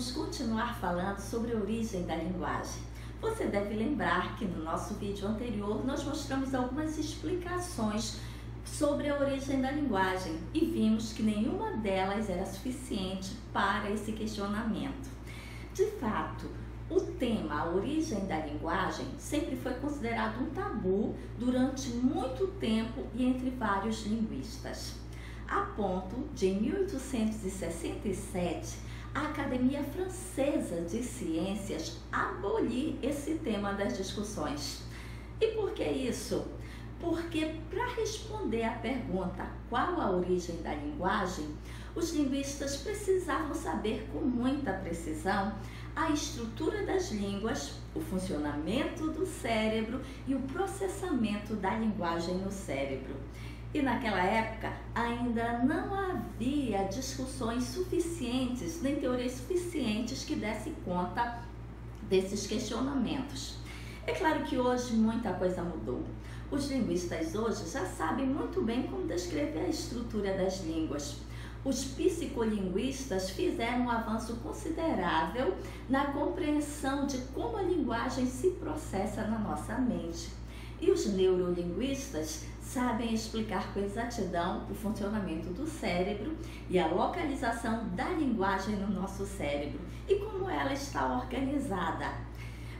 vamos continuar falando sobre a origem da linguagem. Você deve lembrar que no nosso vídeo anterior nós mostramos algumas explicações sobre a origem da linguagem e vimos que nenhuma delas era suficiente para esse questionamento. De fato, o tema, a origem da linguagem, sempre foi considerado um tabu durante muito tempo e entre vários linguistas. A ponto de, em 1867, a Academia Francesa de Ciências abolir esse tema das discussões. E por que isso? Porque, para responder à pergunta qual a origem da linguagem, os linguistas precisavam saber com muita precisão a estrutura das línguas, o funcionamento do cérebro e o processamento da linguagem no cérebro. E naquela época ainda não havia discussões suficientes, nem teorias suficientes que dessem conta desses questionamentos. É claro que hoje muita coisa mudou. Os linguistas hoje já sabem muito bem como descrever a estrutura das línguas. Os psicolinguistas fizeram um avanço considerável na compreensão de como a linguagem se processa na nossa mente. E os neurolinguistas sabem explicar com exatidão o funcionamento do cérebro e a localização da linguagem no nosso cérebro e como ela está organizada.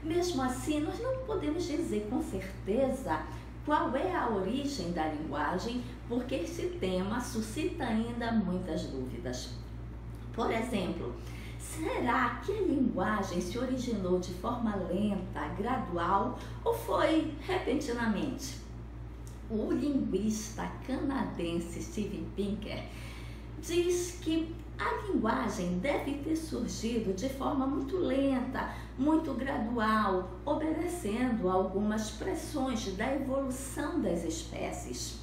Mesmo assim, nós não podemos dizer com certeza qual é a origem da linguagem, porque esse tema suscita ainda muitas dúvidas. Por exemplo, será que a linguagem se originou de forma lenta, gradual ou foi repentinamente? O linguista canadense Steven Pinker diz que a linguagem deve ter surgido de forma muito lenta, muito gradual, obedecendo a algumas pressões da evolução das espécies.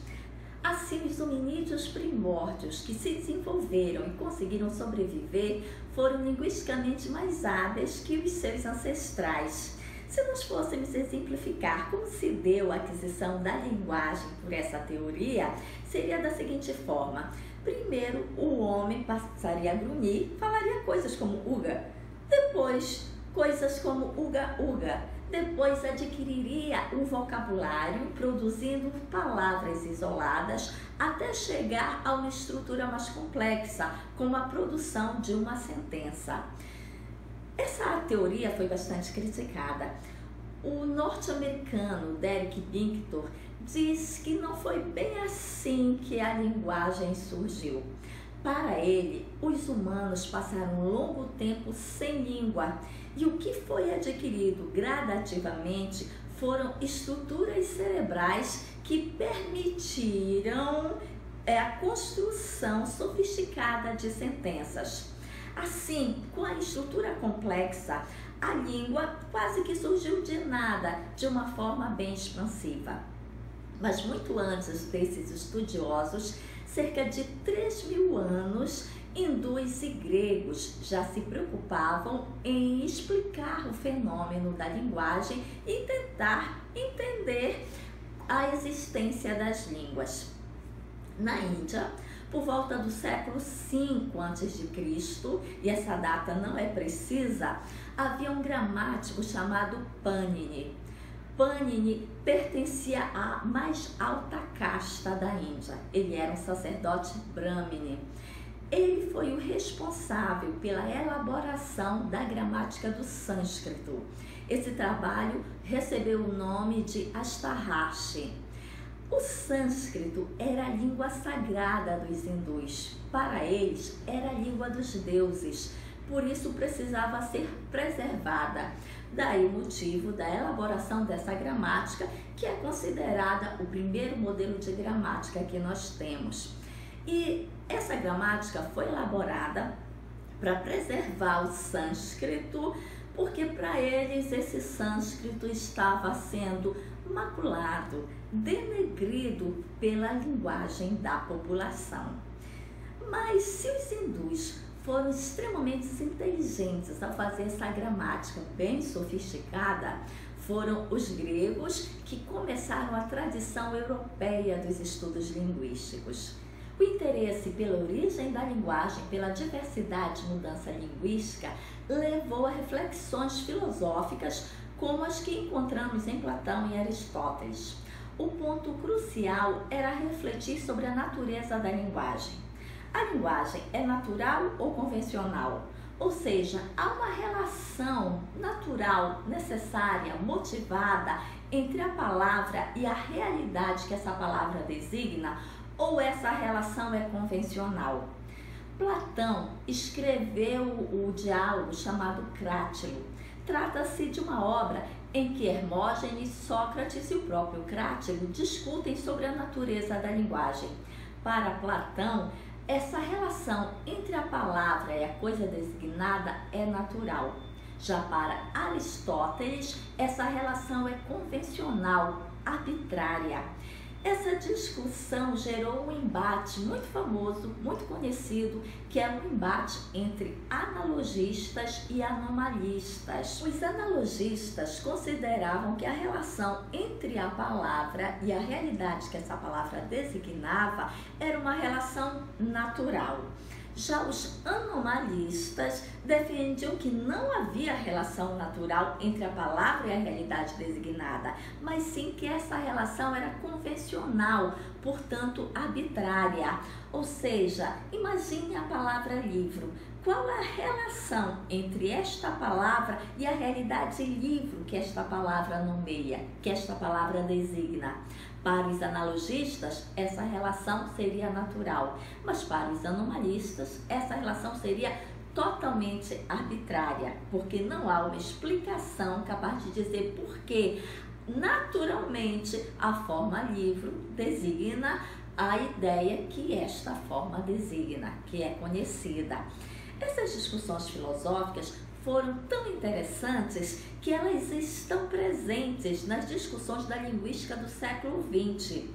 Assim, os hominídeos primórdios que se desenvolveram e conseguiram sobreviver foram linguisticamente mais hábeis que os seus ancestrais. Se nós fôssemos exemplificar como se deu a aquisição da linguagem por essa teoria, seria da seguinte forma. Primeiro, o homem passaria a grunhir, falaria coisas como uga. Depois, coisas como uga-uga. Depois, adquiriria um vocabulário, produzindo palavras isoladas, até chegar a uma estrutura mais complexa, como a produção de uma sentença. Essa teoria foi bastante criticada. O norte-americano Derek Binctor diz que não foi bem assim que a linguagem surgiu. Para ele, os humanos passaram um longo tempo sem língua e o que foi adquirido gradativamente foram estruturas cerebrais que permitiram a construção sofisticada de sentenças. Assim, com a estrutura complexa, a língua quase que surgiu de nada, de uma forma bem expansiva. Mas muito antes desses estudiosos, cerca de 3.000 anos, hindus e gregos já se preocupavam em explicar o fenômeno da linguagem e tentar entender a existência das línguas. Na Índia, por volta do século V a.C., e essa data não é precisa, havia um gramático chamado Panini. Panini pertencia à mais alta casta da Índia. Ele era um sacerdote brahmine. Ele foi o responsável pela elaboração da gramática do sânscrito. Esse trabalho recebeu o nome de Ashtarashi. O sânscrito era a língua sagrada dos hindus. Para eles, era a língua dos deuses. Por isso, precisava ser preservada. Daí o motivo da elaboração dessa gramática, que é considerada o primeiro modelo de gramática que nós temos. E essa gramática foi elaborada para preservar o sânscrito, porque para eles esse sânscrito estava sendo maculado, denegrido pela linguagem da população. Mas se os hindus foram extremamente inteligentes ao fazer essa gramática bem sofisticada, foram os gregos que começaram a tradição europeia dos estudos linguísticos. O interesse pela origem da linguagem, pela diversidade e mudança linguística, levou a reflexões filosóficas como as que encontramos em Platão e Aristóteles. O ponto crucial era refletir sobre a natureza da linguagem. A linguagem é natural ou convencional? Ou seja, há uma relação natural, necessária, motivada entre a palavra e a realidade que essa palavra designa, ou essa relação é convencional? Platão escreveu o diálogo chamado Crátilo. Trata-se de uma obra em que Hermógenes, Sócrates e o próprio Crátilo discutem sobre a natureza da linguagem. Para Platão, essa relação entre a palavra e a coisa designada é natural. Já para Aristóteles, essa relação é convencional, arbitrária. Essa discussão gerou um embate muito famoso, muito conhecido, que é o embate entre analogistas e anomalistas. Os analogistas consideravam que a relação entre a palavra e a realidade que essa palavra designava era uma relação natural. Já os anomalistas defendiam que não havia relação natural entre a palavra e a realidade designada, mas sim que essa relação era convencional, portanto arbitrária. Ou seja, imagine a palavra livro. Qual é a relação entre esta palavra e a realidade livro que esta palavra nomeia, que esta palavra designa? Para os analogistas, essa relação seria natural, mas para os anomalistas, essa relação seria totalmente arbitrária, porque não há uma explicação capaz de dizer por que, naturalmente, a forma livro designa a ideia que esta forma designa, que é conhecida. Essas discussões filosóficas foram tão interessantes que elas estão presentes nas discussões da linguística do século XX.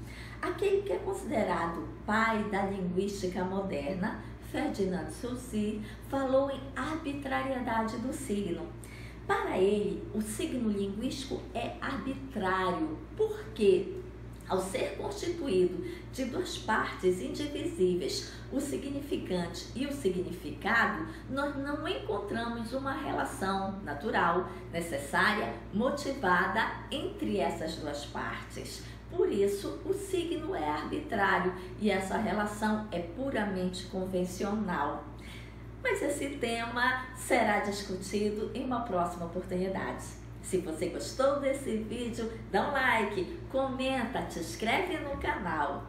Aquele que é considerado pai da linguística moderna, Ferdinand Saussure, falou em arbitrariedade do signo. Para ele, o signo linguístico é arbitrário. Por quê? Ao ser constituído de duas partes indivisíveis, o significante e o significado, nós não encontramos uma relação natural, necessária, motivada entre essas duas partes. Por isso, o signo é arbitrário e essa relação é puramente convencional. Mas esse tema será discutido em uma próxima oportunidade. Se você gostou desse vídeo, dá um like, comenta, te inscreve no canal.